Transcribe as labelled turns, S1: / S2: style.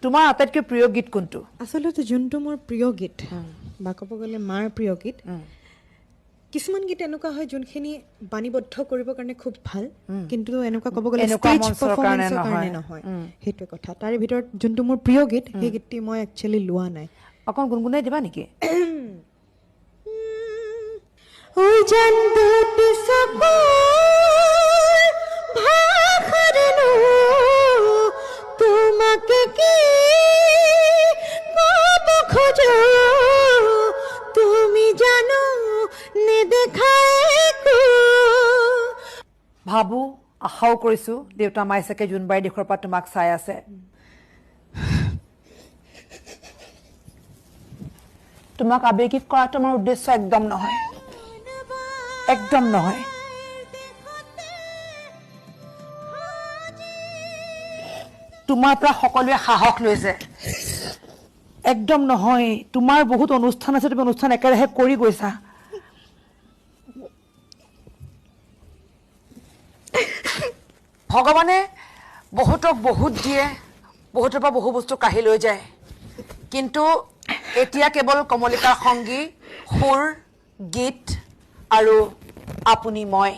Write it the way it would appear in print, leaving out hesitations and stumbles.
S1: তোমাৰ আটাইতকৈ প্ৰিয় গীত কোনটো
S2: আচলতে যোনটো মোৰ প্ৰিয় গীত বা ক'ব গ'লে মাৰ প্ৰিয় গীত কিছুমান গীত এনেকুৱা হয় যোনখিনি বাণীবদ্ধ কৰিবৰ কাৰণে খুব ভাল কিন্তু এনেকুৱা ক'ব গ'লে
S1: এনেকুৱা
S2: ষ্টেজ
S1: মঞ্চৰ কাৰণে
S2: পাৰফৰ্মেঞ্চৰ কাৰণে নহয় সেইটোৱে কথা তাৰে ভিতৰত যোনটো মোৰ প্ৰিয় গীত সেই গীতটি মই একচুৱেলি লোৱা নাই
S1: অকণ গুণগুণাই দিবা নেকি
S2: ওই জান দুটি চকুৰ ভাষাৰেনো তোমাকে কি কব খোজো তুমি জানো নেদেখাই একো
S1: ভাবো আশাও কৰিছো দেউতা মাই চাগে জোনবাৰী দেশৰ পৰা তোমাক চাই আছে তোমাক আৱেগিক কৰাটো আমাৰ উদ্দেশ্য একদম নহয় একদম নহয় তোমাৰ পৰা সকলোৱে সাহস লৈছে একদম নহয় তোমাৰ বহুত অনুষ্ঠান আছে তুমি অনুষ্ঠান একেৰাহে কৰি গৈছা ভগৱানে বহুতক বহুত দিয়ে বহুতৰ পৰা বহু বস্তু কাঢ়ি লৈ যায় কিন্তু এতিয়া কেৱল কমলিকাৰ সংগী সুৰ গীত আৰু আপুনি মই